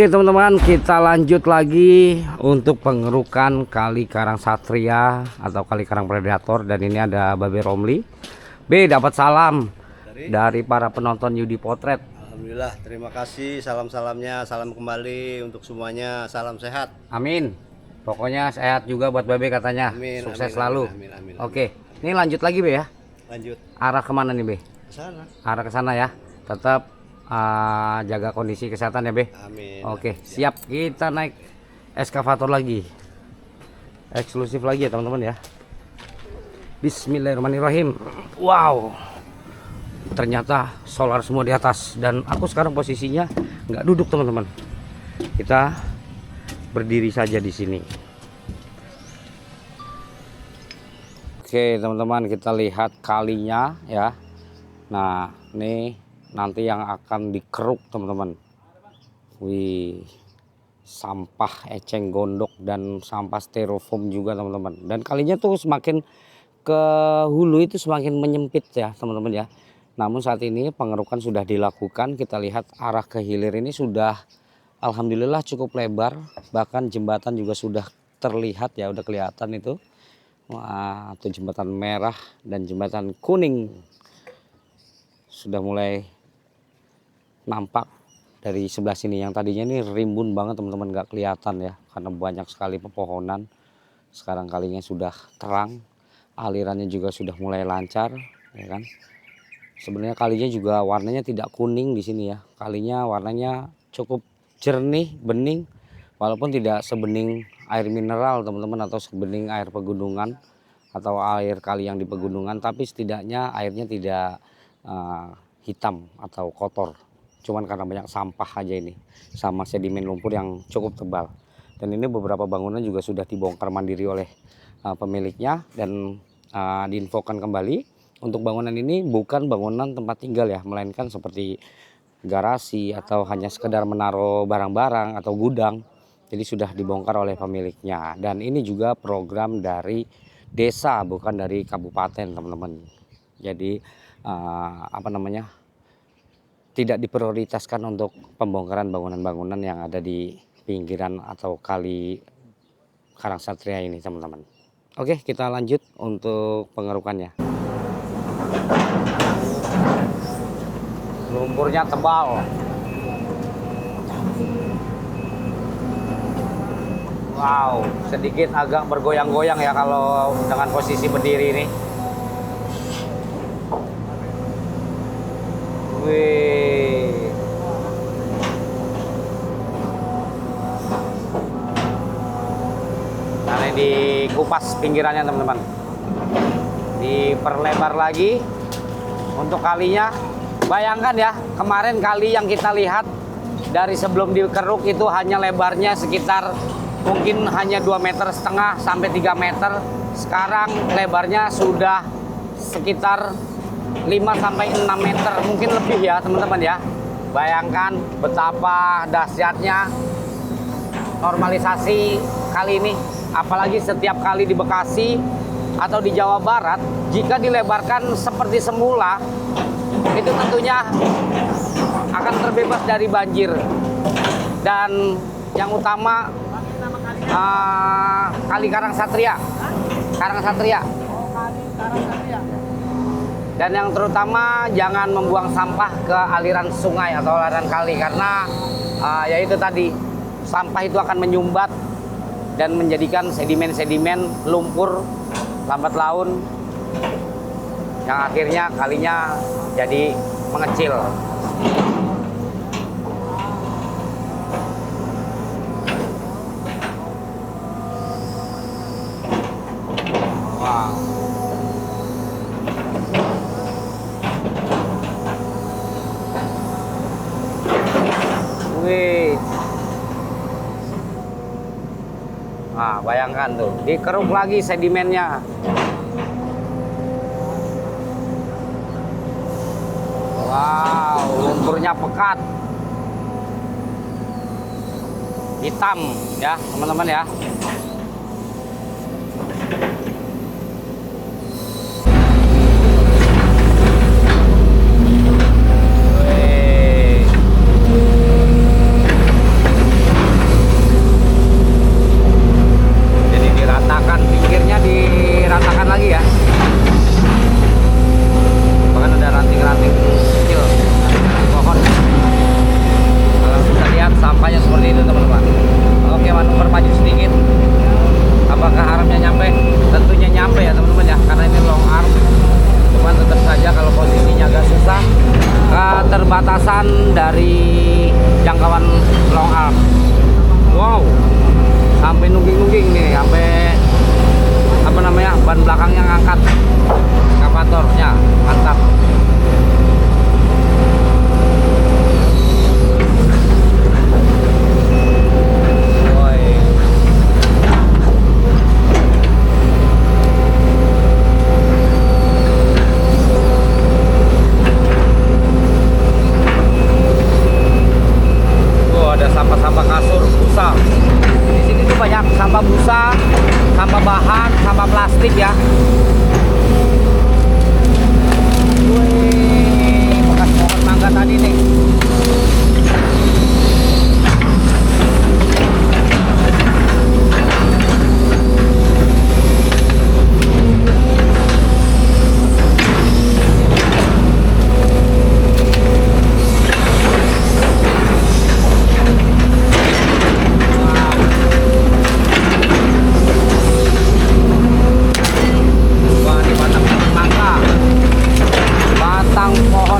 Oke teman-teman, kita lanjut lagi untuk pengerukan Kali Karang Satria atau Kali Karang Predator. Dan ini ada Babe Romli. B dapat salam dari para penonton Yudi Potret. Alhamdulillah, terima kasih. Salam-salamnya, salam kembali untuk semuanya. Salam sehat. Amin. Pokoknya sehat juga buat Babe katanya. Amin, Sukses amin, selalu. amin, amin, amin. Oke, ini lanjut lagi Be ya. Lanjut Arah kemana nih Be? ke sana. Arah ke sana ya. Tetap jaga kondisi kesehatan ya Be. Amin. Oke, siap. Kita naik eskavator lagi. Eksklusif lagi ya teman-teman ya. Bismillahirrahmanirrahim. Wow. Ternyata solar semua di atas dan aku sekarang posisinya nggak duduk teman-teman. Kita berdiri saja di sini. Oke, teman-teman, kita lihat kalinya ya. Nah, ini nanti yang akan dikeruk teman-teman. Wih, sampah eceng gondok dan sampah styrofoam juga teman-teman. Dan kalinya tuh semakin ke hulu itu semakin menyempit ya teman-teman ya. Namun saat ini pengerukan sudah dilakukan. Kita lihat arah ke hilir ini sudah alhamdulillah cukup lebar. Bahkan jembatan juga sudah terlihat ya, udah kelihatan itu. Wah, itu jembatan merah dan jembatan kuning sudah mulai nampak dari sebelah sini. Yang tadinya ini rimbun banget teman-teman, nggak kelihatan ya karena banyak sekali pepohonan. Sekarang kalinya sudah terang, alirannya juga sudah mulai lancar ya kan. Sebenarnya kalinya juga warnanya tidak kuning di sini ya. Kalinya warnanya cukup jernih, bening, walaupun tidak sebening air mineral teman-teman atau sebening air pegunungan atau air kali yang di pegunungan, tapi setidaknya airnya tidak hitam atau kotor. Cuman karena banyak sampah aja ini sama sedimen lumpur yang cukup tebal. Dan ini beberapa bangunan juga sudah dibongkar mandiri oleh pemiliknya dan diinfokan kembali untuk bangunan ini bukan bangunan tempat tinggal ya, melainkan seperti garasi atau hanya sekedar menaruh barang-barang atau gudang. Jadi sudah dibongkar oleh pemiliknya. Dan ini juga program dari desa bukan dari kabupaten teman-teman. Jadi tidak diprioritaskan untuk pembongkaran bangunan-bangunan yang ada di pinggiran atau Kali Karang Satria ini teman-teman. Oke, kita lanjut untuk pengerukannya. Lumpurnya tebal. Wow, sedikit agak bergoyang-goyang ya kalau dengan posisi berdiri ini. Wih. Nah, ini dikupas pinggirannya teman-teman. Diperlebar lagi untuk kalinya. Bayangkan ya, kemarin kali yang kita lihat dari sebelum dikeruk itu hanya lebarnya sekitar mungkin hanya 2,5 meter sampai 3 meter. Sekarang lebarnya sudah sekitar 5 sampai 6 meter, mungkin lebih ya teman-teman ya. Bayangkan betapa dahsyatnya normalisasi kali ini. Apalagi setiap kali di Bekasi atau di Jawa Barat, jika dilebarkan seperti semula, itu tentunya akan terbebas dari banjir. Dan yang utama Kali Karang Satria. Karang Satria. Dan yang terutama jangan membuang sampah ke aliran sungai atau aliran kali, karena ya itu tadi, sampah itu akan menyumbat dan menjadikan sedimen-sedimen lumpur lambat laun yang akhirnya kalinya jadi mengecil. Wow. Wih. Nah, bayangkan tuh, dikeruk lagi sedimennya. Wow, lumpurnya pekat, hitam ya teman-teman ya. Wih. perbatasan dari jangkauan long arm. Wow, sampai nungging-nungging nih, sampai apa namanya, ban belakangnya ngangkat, ekskavatornya mantap. Ada sampah-sampah kasur, busa. Di sini tuh banyak sampah busa, sampah bahan, sampah plastik ya. Wih, bekas pohon mangga tadi nih.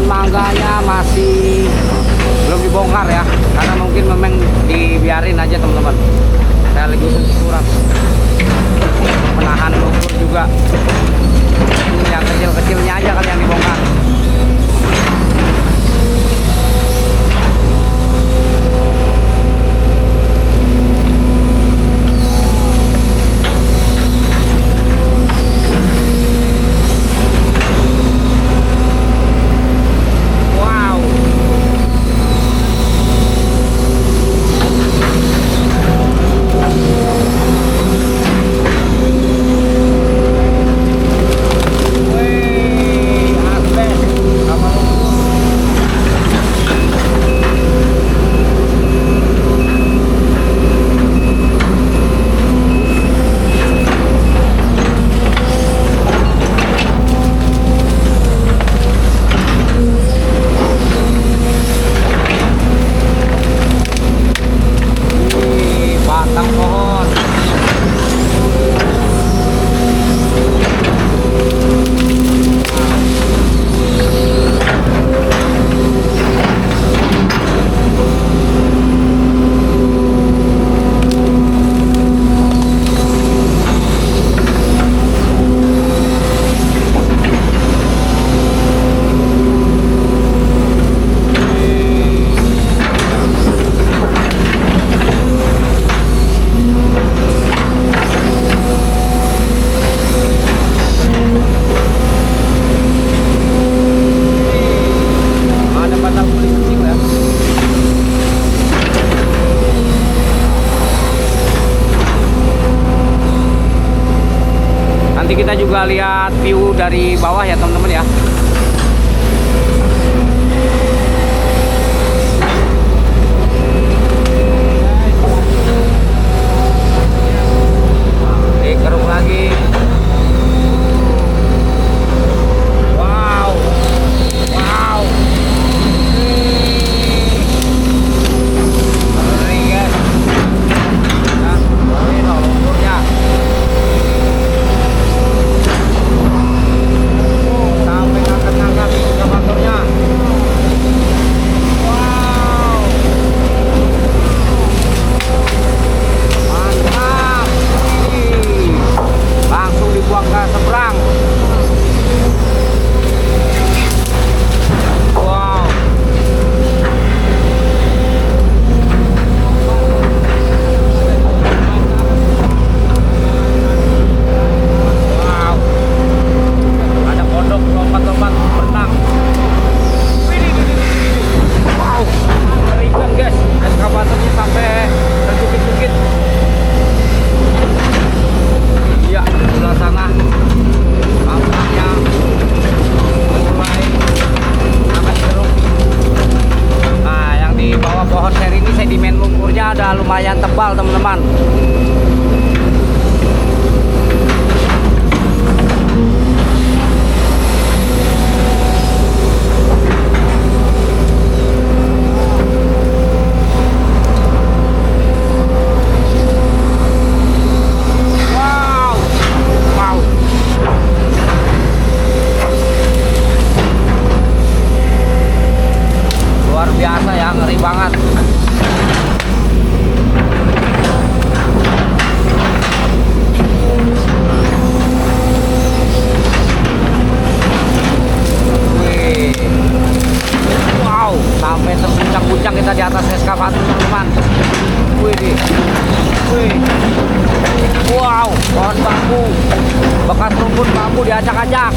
Mangganya masih belum dibongkar ya, karena mungkin memang dibiarin aja teman-teman. Saya lagi kurang menahan lumpur juga. Yang kecil-kecilnya aja kali yang dibongkar. Kita juga lihat view dari bawah ya teman-teman ya. Keruk lagi. Wow. Wow. Ngeri guys. Nah, ini lumpurnya. Sampai ngangkat-ngangkat ekskavatornya. Wow, mantap. Ih, langsung dibuang ke seberang. Wow. Wow. Ada kodok lompat-lompat berenang. Wow, mengerikan guys, ekskavatornya sampai terjepit-jepit. Iya, di sebelah sana sampahnya mulai akan keruk. Nah, yang di bawah pohon seri ini sedimen lumpurnya ada lumayan tebal teman-teman. banget. Wih. Wow, sampai terguncang-guncang kita di atas eskavator teman-teman. Wih. Wih. Wow, pohon bambu, bekas rumput bambu diacak-acak.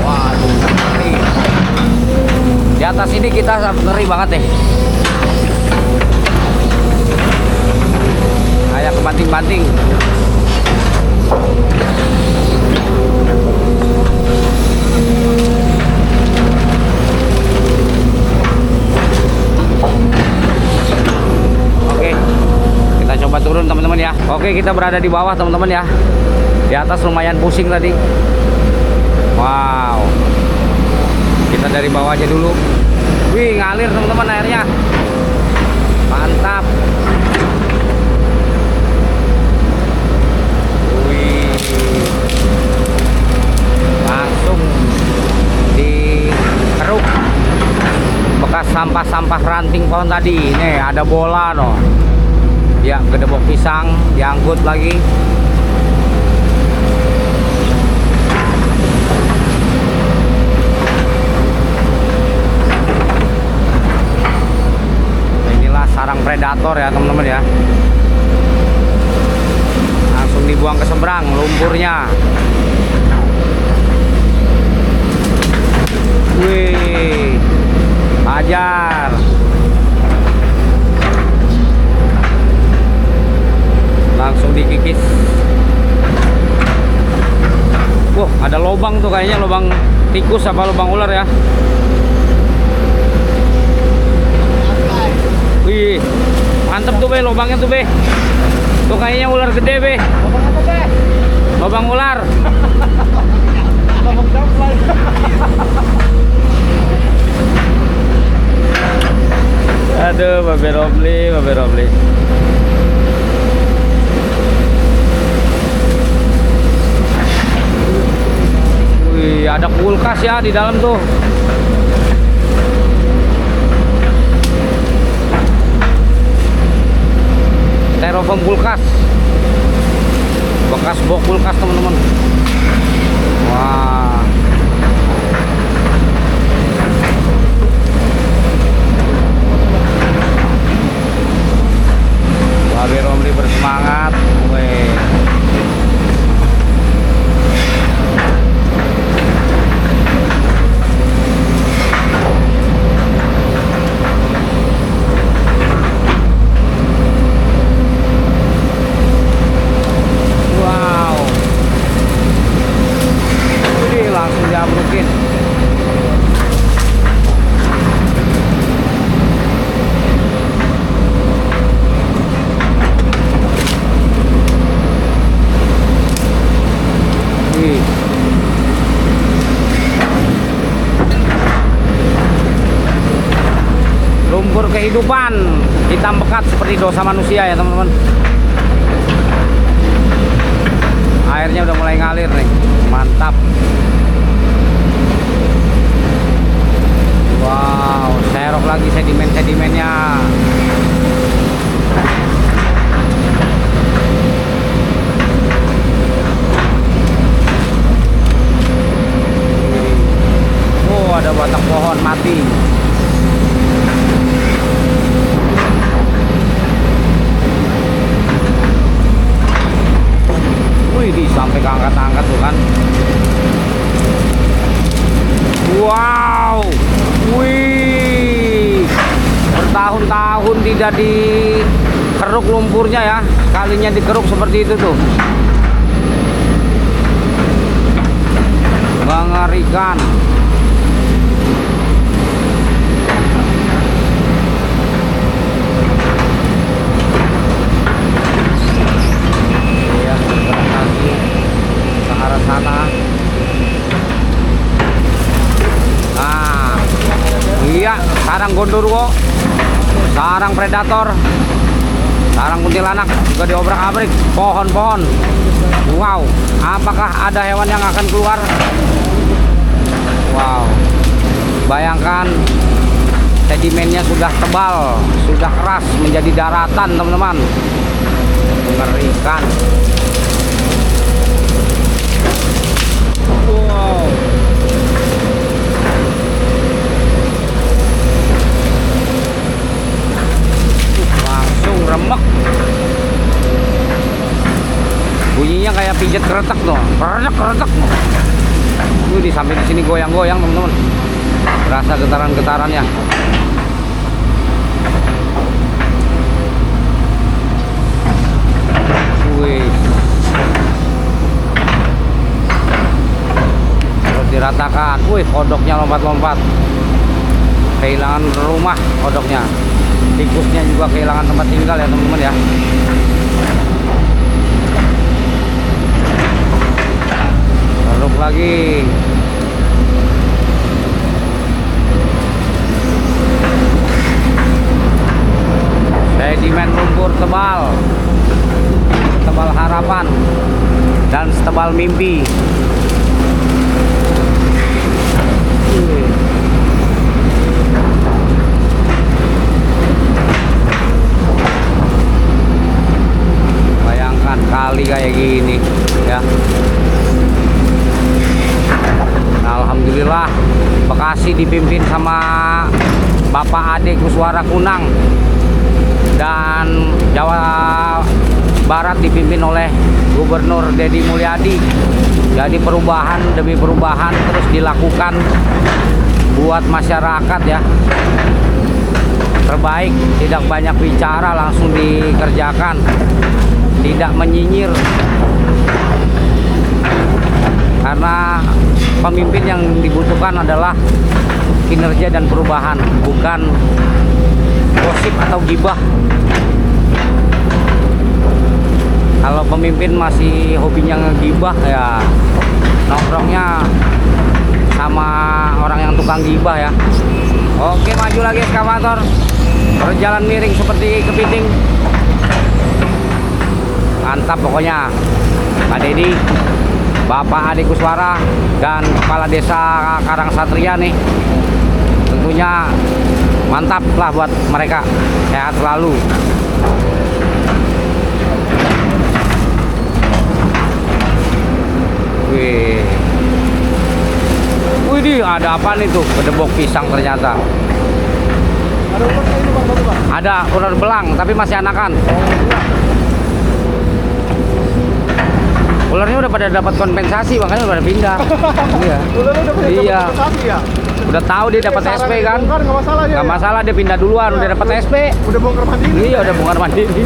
Waduh, ngeri. Di atas ini kita ngeri banget deh. Kayak kebanting-banting. Oke, kita coba turun teman-teman ya. Oke, kita berada di bawah teman-teman ya. Di atas lumayan pusing tadi. Wow, kita dari bawah aja dulu. Wih, ngalir teman-teman airnya. Mantap. Wih, langsung dikeruk bekas sampah-sampah ranting pohon tadi. Nih ada bola no. Ya, gedebok pisang diangkut lagi. Sarang predator ya teman-teman ya, langsung dibuang ke seberang lumpurnya. Wih, hajar. Langsung dikikis. Wah, ada lubang tuh kayaknya, lubang tikus apa lubang ular ya. Wih, mantep tuh be, lubangnya tuh be. Tuh kayaknya ular gede be. Lubang ular. Aduh, Babe Robli, Babe Robli. Wih, ada kulkas ya di dalam tuh. Styrofoam kulkas, bekas box kulkas teman-teman. Wah, Babe Romli bersemangat. Weh. Lumpur kehidupan hitam pekat seperti dosa manusia ya teman-teman. Airnya udah mulai ngalir nih, mantap. Wow, serok lagi sedimen-sedimennya. Oh, ada batang pohon mati. Wih, sampai keangkat-angkat tuh kan. Wow, wih, bertahun-tahun tidak dikeruk lumpurnya ya, kalinya dikeruk seperti itu tuh. Mengerikan. Ya, bergerak lagi ke arah sana. Nah, iya, sarang gondoruo, sarang predator, sarang kuntilanak juga diobrak-abrik pohon-pohon. Wow, apakah ada hewan yang akan keluar? Wow, bayang bayangkan sedimennya sudah tebal, sudah keras menjadi daratan teman-teman. Mengerikan. Wow. Langsung remek. Bunyinya kayak pijet keretak tuh, keretak. Di samping sini goyang-goyang teman-teman. Berasa getaran-getarannya. Wih. Terus diratakan. Wih, kodoknya lompat-lompat. Kehilangan rumah kodoknya. Tikusnya juga kehilangan tempat tinggal ya teman-teman ya. Garuk lagi. Sedimen lumpur tebal, tebal harapan dan setebal mimpi. Bayangkan kali kayak gini ya. Alhamdulillah Bekasi dipimpin sama Bapak Ade Kuswara Kunang, dan Jawa Barat dipimpin oleh Gubernur Deddy Mulyadi. Jadi perubahan demi perubahan terus dilakukan buat masyarakat ya. Terbaik, tidak banyak bicara, langsung dikerjakan, tidak menyinyir. Karena pemimpin yang dibutuhkan adalah kinerja dan perubahan, bukan gosip atau gibah. Kalau pemimpin masih hobinya ngegibah ya nongkrongnya sama orang yang tukang gibah ya. Oke, maju lagi eskavator, berjalan miring seperti kepiting. Mantap pokoknya Pak Deddy, Bapak Ade Kuswara, dan Kepala Desa Karangsatria nih. Tentunya mantap lah buat mereka, sehat selalu. Wih, ada apa nih tuh? Gedebok pisang ternyata. Ada ularnya ini Bang, Bang. Ada ular belang tapi masih anakan. Ularnya udah pada dapat kompensasi, makanya udah pada pindah. Iya. Ularnya udah punya Iya. kompensasi ya? Udah tahu dia dapat SP kan? Nggak masalah dia. Nggak Ya? masalah, dia pindah duluan, udah dapat SP. Udah bongkar mandiri. Iya, udah bongkar mandiri.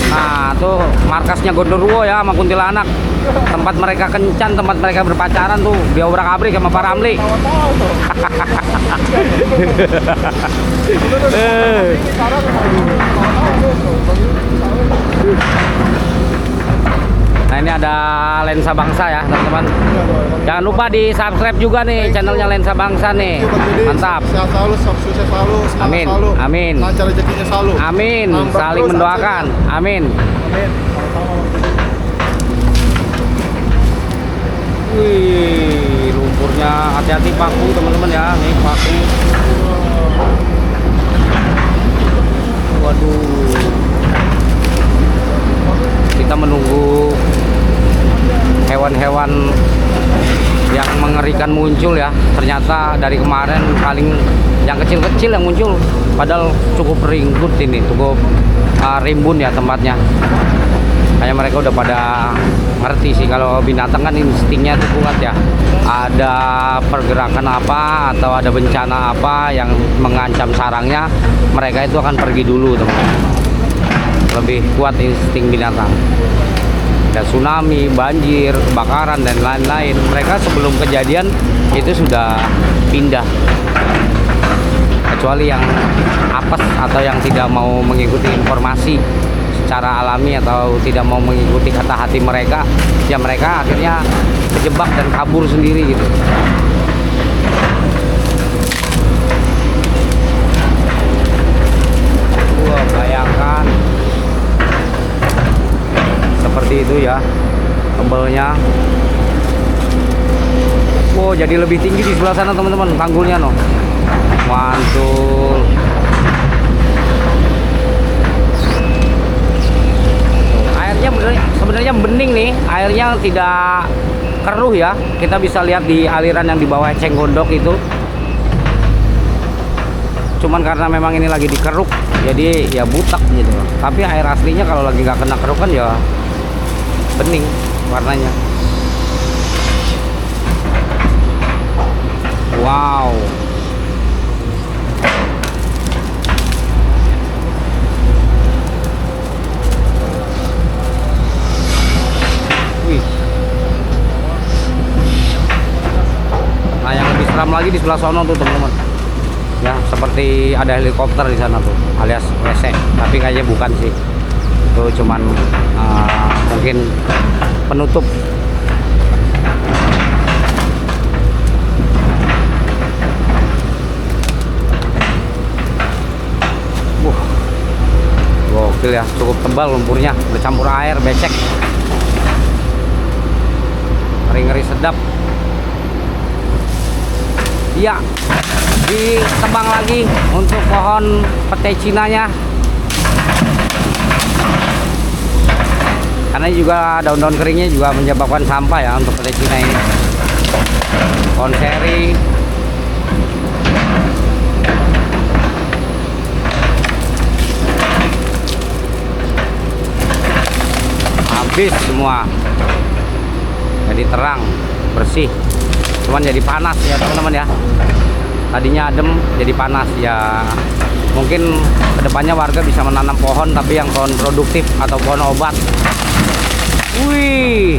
Nah, tuh markasnya Gondoruo ya sama Kuntilanak. Tempat mereka kencan, tempat mereka berpacaran tuh, dia obrak-abrik sama Pak Ramli. Tahu tuh. Nah, ini ada Lensa Bangsa ya teman-teman. Jangan lupa di subscribe juga nih channelnya Lensa Bangsa nih. Mantap. Sehat selalu, sukses selalu, semangat Amin, selalu. amin. Lancar rezekinya selalu. Amin, Nambah saling terus mendoakan. Amin. Amin. Sama-sama. Wih, lumpurnya hati-hati paku teman-teman ya. Nih paku. Waduh. Kita menunggu hewan-hewan yang mengerikan muncul ya. Ternyata dari kemarin paling yang kecil-kecil yang muncul, padahal cukup ringkut ini, cukup rimbun ya tempatnya. Kayak mereka udah pada ngerti sih, kalau binatang kan instingnya tuh kuat ya. Ada pergerakan apa atau ada bencana apa yang mengancam sarangnya, mereka itu akan pergi dulu teman-teman. Lebih kuat insting binatang. Ada tsunami, banjir, kebakaran dan lain-lain, mereka sebelum kejadian itu sudah pindah. Kecuali yang apes atau yang tidak mau mengikuti informasi secara alami atau tidak mau mengikuti kata hati mereka, ya mereka akhirnya kejebak dan kabur sendiri gitu. Wah, bayangkan seperti seperti itu ya tebelnya. Oh, jadi lebih tinggi di sebelah sana teman-teman tanggulnya no. Mantul. Airnya sebenarnya bening nih, airnya tidak keruh ya. Kita bisa lihat di aliran yang di bawah eceng gondok itu. Cuman karena memang ini lagi dikeruk, jadi ya butek gitu. Tapi air aslinya kalau lagi nggak kena kerukan ya bening warnanya. Wow. Wih. Nah, yang lebih seram lagi di sebelah sono tuh teman-teman. Ya, seperti ada helikopter di sana tuh, alias WC. Tapi kayaknya bukan sih. Itu cuman mungkin penutup. Gokil ya, cukup tebal lumpurnya, bercampur air, becek. Ngeri-ngeri sedap. Iya, ditebang lagi untuk pohon pete cinanya. Karena juga daun-daun keringnya juga menyebabkan sampah ya untuk pete cina ini. Pohon seri. Habis semua. Jadi terang, bersih. Cuman jadi panas ya teman-teman ya. Tadinya adem jadi panas ya. Mungkin kedepannya warga bisa menanam pohon, tapi yang pohon produktif atau pohon obat. Wih,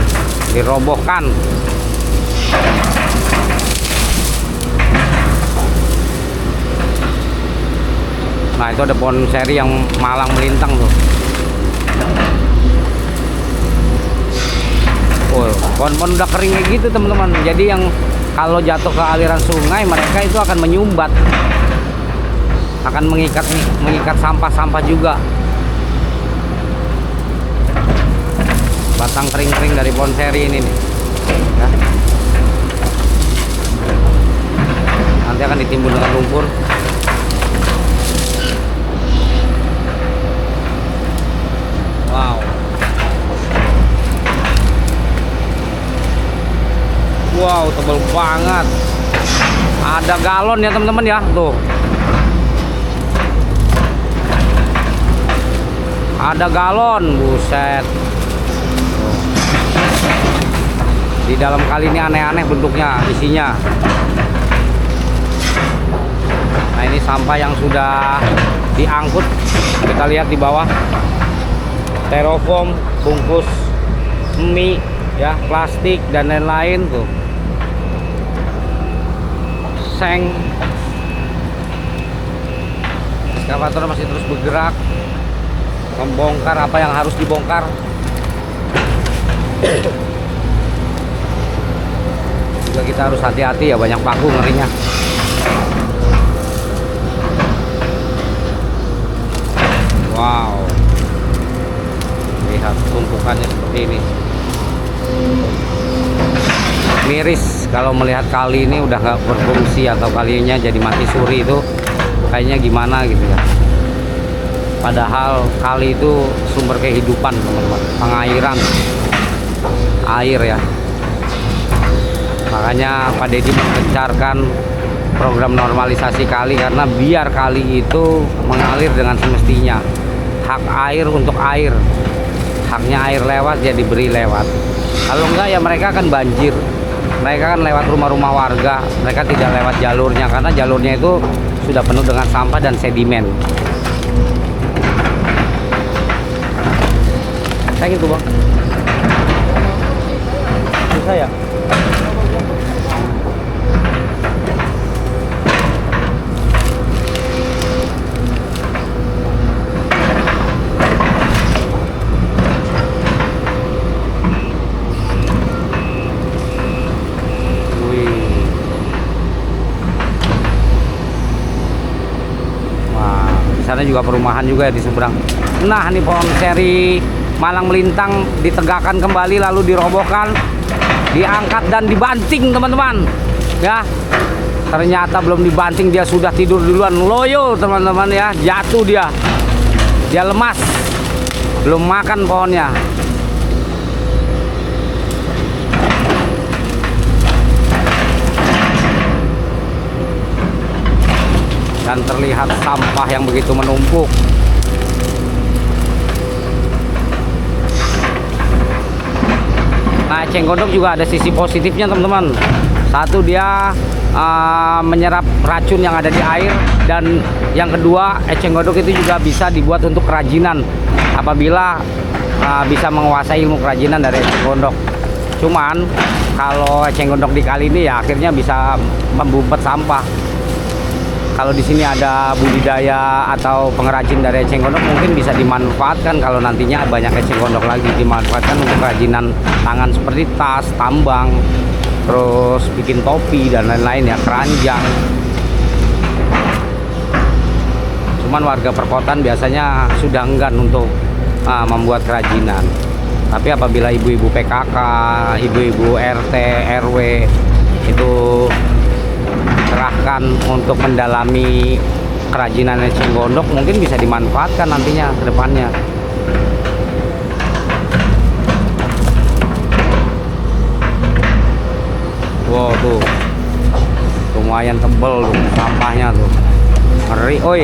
dirobohkan. Nah, itu ada pohon seri yang malang melintang tuh. Oh, pohon-pohon udah kering kayak gitu teman-teman. Jadi yang kalau jatuh ke aliran sungai, mereka itu akan menyumbat, akan mengikat sampah-sampah juga. Batang kering-kering dari pohon seri ini nih. Ya. Nanti akan ditimbun dengan lumpur. Wow. Wow, tebal banget. Ada galon ya teman-teman ya, tuh. Ada galon, buset. Di dalam kali ini aneh-aneh bentuknya, isinya. Nah, ini sampah yang sudah diangkut. Kita lihat di bawah. Styrofoam, bungkus mie, ya, plastik dan lain-lain tuh. Seng. Ekskavator masih terus bergerak membongkar apa yang harus dibongkar. Juga kita harus hati-hati ya, banyak paku ngerinya. Wow, lihat tumpukannya seperti ini. Miris kalau melihat kali ini udah nggak berfungsi atau kalinya jadi mati suri, itu kayaknya gimana gitu ya. Padahal kali itu sumber kehidupan teman-teman, pengairan air ya. Makanya Pak Deddy menggencarkan program normalisasi kali, karena biar kali itu mengalir dengan semestinya. Hak air untuk air, haknya air lewat ya diberi lewat. Kalau enggak ya mereka akan banjir. Mereka kan lewat rumah-rumah warga, mereka tidak lewat jalurnya, karena jalurnya itu sudah penuh dengan sampah dan sedimen. Kayak gitu bang. Bisa ya? Sana juga perumahan juga ya di seberang. Nah, ini pohon seri malang melintang ditegakkan kembali lalu dirobohkan, diangkat dan dibanting teman-teman ya. Ternyata belum dibanting dia sudah tidur duluan, loyo teman-teman ya, jatuh dia lemas, belum makan pohonnya. Dan terlihat sampah yang begitu menumpuk. Nah, eceng gondok juga ada sisi positifnya teman-teman. Satu, dia menyerap racun yang ada di air, dan yang kedua, eceng gondok itu juga bisa dibuat untuk kerajinan apabila bisa menguasai ilmu kerajinan dari eceng gondok. Cuman kalau eceng gondok di kali ini ya akhirnya bisa membumpet sampah. Kalau di sini ada budidaya atau pengrajin dari eceng gondok, mungkin bisa dimanfaatkan kalau nantinya banyak eceng gondok lagi, dimanfaatkan untuk kerajinan tangan seperti tas, tambang, terus bikin topi dan lain-lain ya, keranjang. Cuman warga perkotaan biasanya sudah enggan untuk membuat kerajinan. Tapi apabila ibu-ibu PKK, ibu-ibu RT, RW itu kerahkan untuk mendalami kerajinan eceng gondok, mungkin bisa dimanfaatkan nantinya ke depannya. Wow, tuh lumayan tebel tuh sampahnya tuh, ngeri. Oi,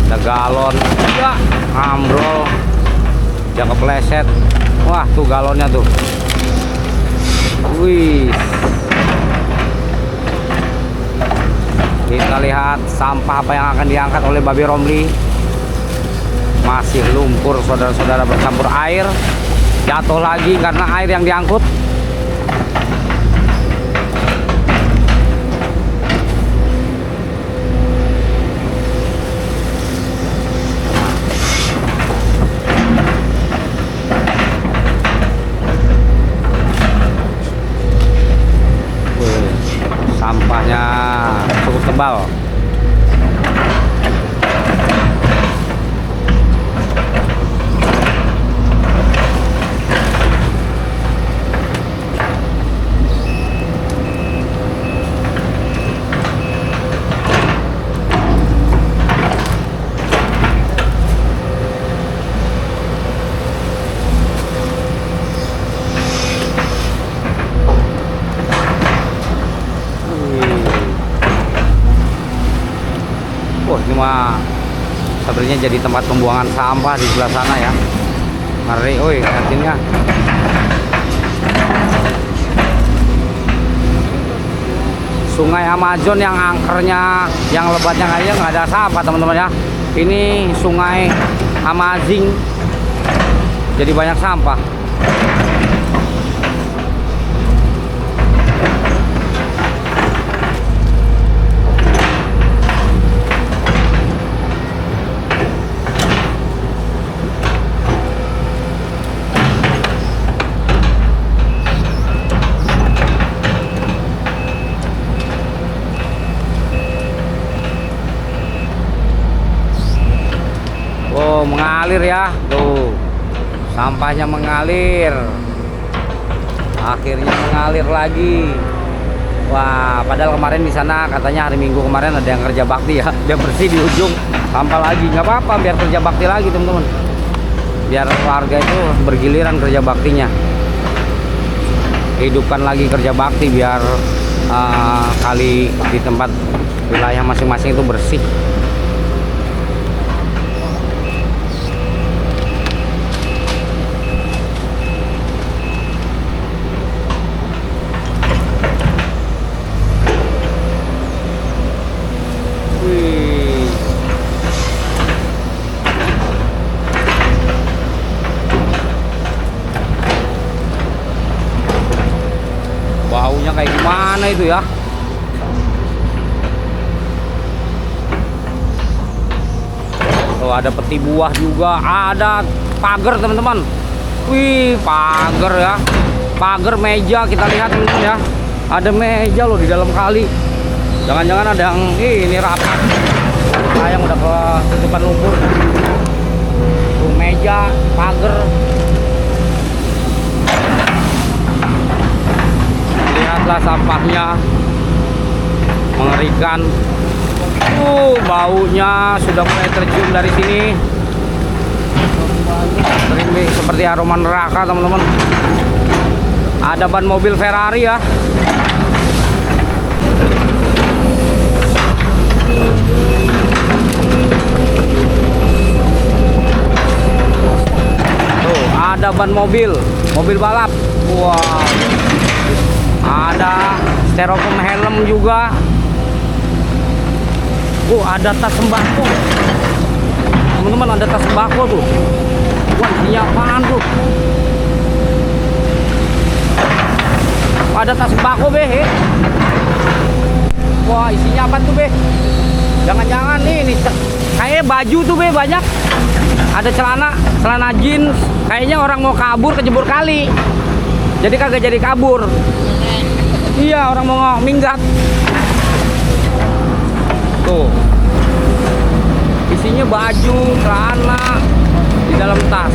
ada galon ya, ambrol, jangan kepleset. Wah, tuh galonnya tuh. Wih, kita lihat sampah apa yang akan diangkat oleh Babe Romli. Masih lumpur saudara-saudara, bercampur air, jatuh lagi karena air yang diangkut. Sampahnya cukup tebal. Ini mah sebenarnya jadi tempat pembuangan sampah di sebelah sana ya. Ngeri, oi, lihatinnya. Sungai Amazon yang angkernya, yang lebatnya aja nggak ada sampah teman-teman ya. Ini Sungai Amazing, jadi banyak sampah. Oh, mengalir ya, tuh sampahnya mengalir, akhirnya mengalir lagi. Wah, padahal kemarin di sana katanya hari Minggu kemarin ada yang kerja bakti ya, dia bersih di ujung, sampah lagi. Nggak apa-apa, biar kerja bakti lagi teman-teman, biar warga itu bergiliran kerja baktinya, hidupkan lagi kerja bakti biar kali di tempat wilayah masing-masing itu bersih. Baunya kayak gimana itu ya? Tuh ada peti buah juga, ada pagar teman-teman. Wih, pagar ya, pagar, meja, kita lihat teman-teman ya. Ada meja loh di dalam kali. Jangan-jangan ada yang ini rapat. Sayang udah ke tutupan lumpur. meja, pagar. Lihatlah sampahnya, mengerikan. Baunya sudah mulai tercium dari sini. Seperti aroma neraka, teman-teman. Ada ban mobil Ferrari ya. Tuh, ada ban mobil balap. Wow. Ada styrofoam helm juga. Ada tas sembako. Teman-teman, ada tas sembako tuh. Wah, isinya apaan tuh? Ada tas sembako, Be. Wah, isinya apa tuh, Be? Jangan-jangan ini kayak baju tuh, Be, banyak. Ada celana jeans. Kayaknya orang mau kabur kejebur kali. Jadi kagak jadi kabur. Iya, orang mau minggat. Tuh. Isinya baju, celana di dalam tas.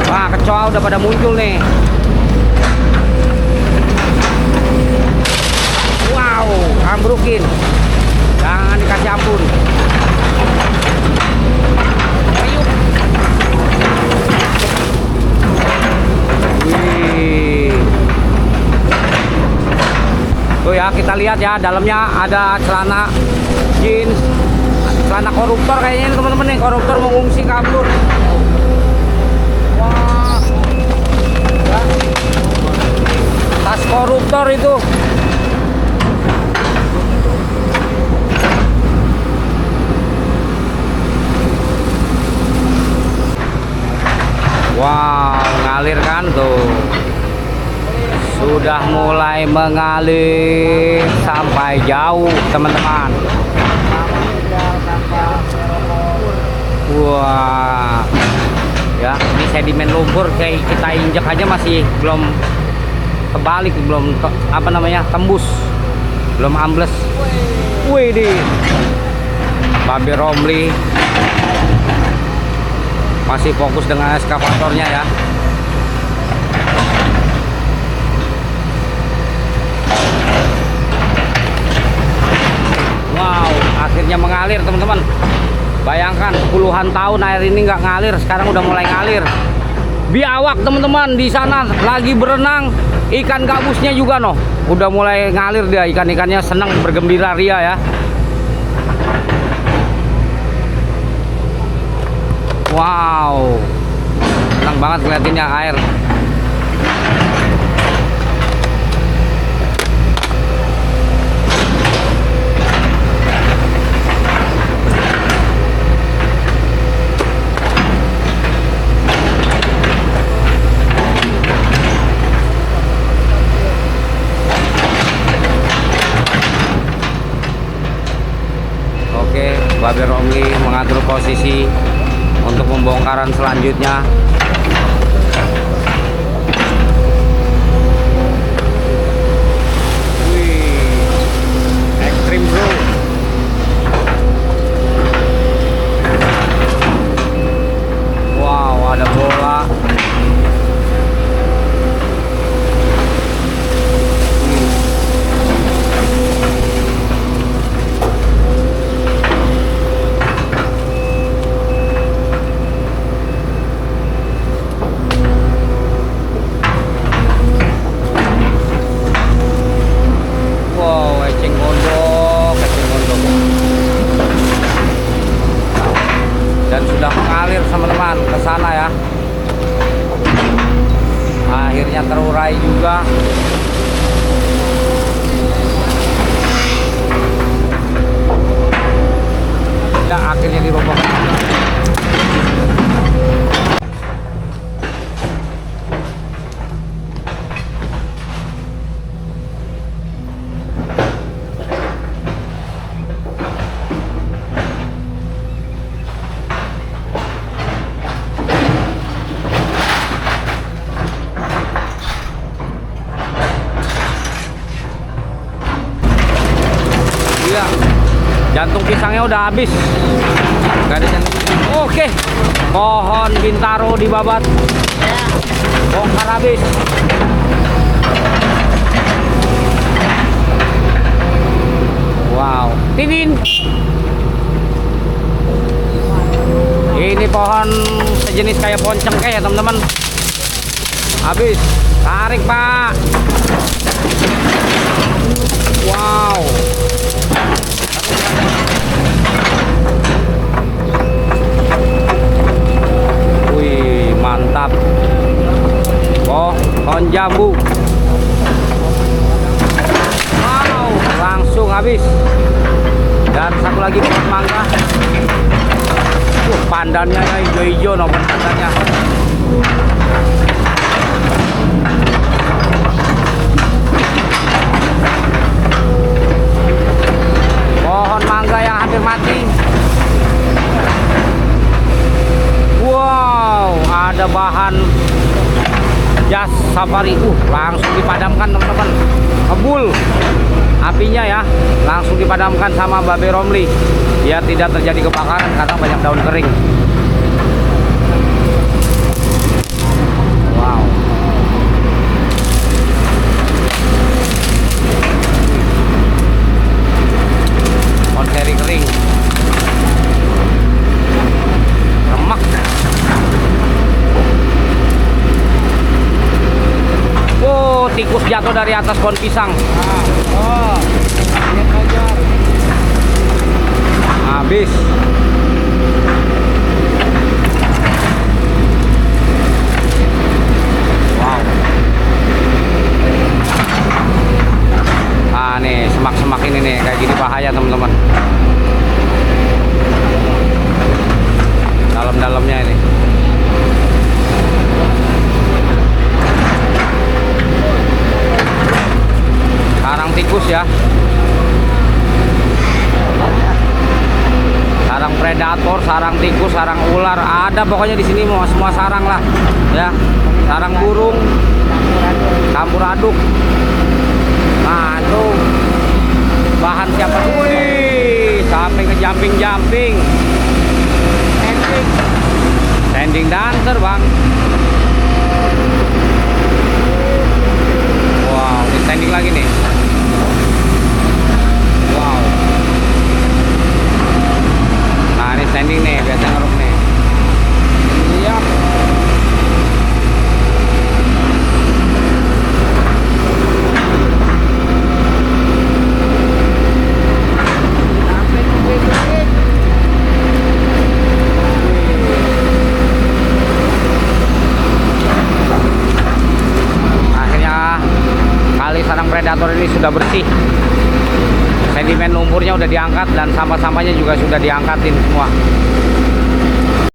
Wah, kecoa udah pada muncul nih. Wow, ambrukin. Jangan dikasih ampun. Ayo. Wih. Tuh ya, kita lihat ya, dalamnya ada celana jeans, celana koruptor kayaknya ini, teman-teman nih. Koruptor mengungsi kabur. Wah. Ya. Tas koruptor itu. Wow, ngalir kan tuh. Sudah mulai mengalir sampai jauh, teman-teman. Wah. Ya, ini sedimen lumpur kayak kita injak aja masih belum kebalik, belum tembus. Belum ambles. Wih, di Babe Romli masih fokus dengan eskavatornya ya. Wow, akhirnya mengalir, teman-teman. Bayangkan puluhan tahun air ini nggak ngalir, sekarang udah mulai ngalir. Biawak, teman-teman, di sana lagi berenang. Ikan gabusnya juga noh, udah mulai ngalir dia. Ikan-ikannya senang, bergembira ria ya. Wow, senang banget ngeliatinnya air. Oke, Babe Romli mengatur posisi untuk pembongkaran selanjutnya. Wih, ekstrim bro. Wow, ada bola. Dan sudah mengalir, teman-teman, ke sana ya. Akhirnya terurai juga. Dan akhirnya dirobohkan. Iya, jantung pisangnya udah habis. Nggak ada yang... Oke, pohon bintaro dibabat, bongkar habis. Wow, Tidin. Ini pohon sejenis kayak pohon cengkeh ya teman-teman. Habis, tarik Pak. Wow. Wih, mantap. Pohon jambu. Wow, langsung habis. Dan satu lagi pohon mangga. Pandannya ya hijau-hijau nomor pandannya. Pohon mangga yang hampir mati. Wow, ada bahan jas safari. Langsung dipadamkan teman-teman. Kebul apinya ya, langsung dipadamkan sama Babe Romli biar tidak terjadi kebakaran karena banyak daun kering. Wow. Pohon seri kering. Remak. Oh, tikus jatuh dari atas pohon pisang. Habis. Wow. Nih semak-semak ini nih kayak gini bahaya teman-teman. Dalam-dalamnya ini. Sarang tikus ya. Sarang predator, sarang tikus, sarang ular, ada pokoknya di sini semua sarang lah, ya. Sarang burung, campur aduk. Nah itu bahan siapa? Wih, sampai ke jumping. Standing dancer bang. Wow, ini standing lagi nih. Wow. Nah ini standing nih, biasa ngeruk nih. Iya. Akhirnya kali sarang predator ini sudah bersih. Sedimen lumpurnya udah diangkat dan sampah-sampahnya juga sudah diangkatin semua.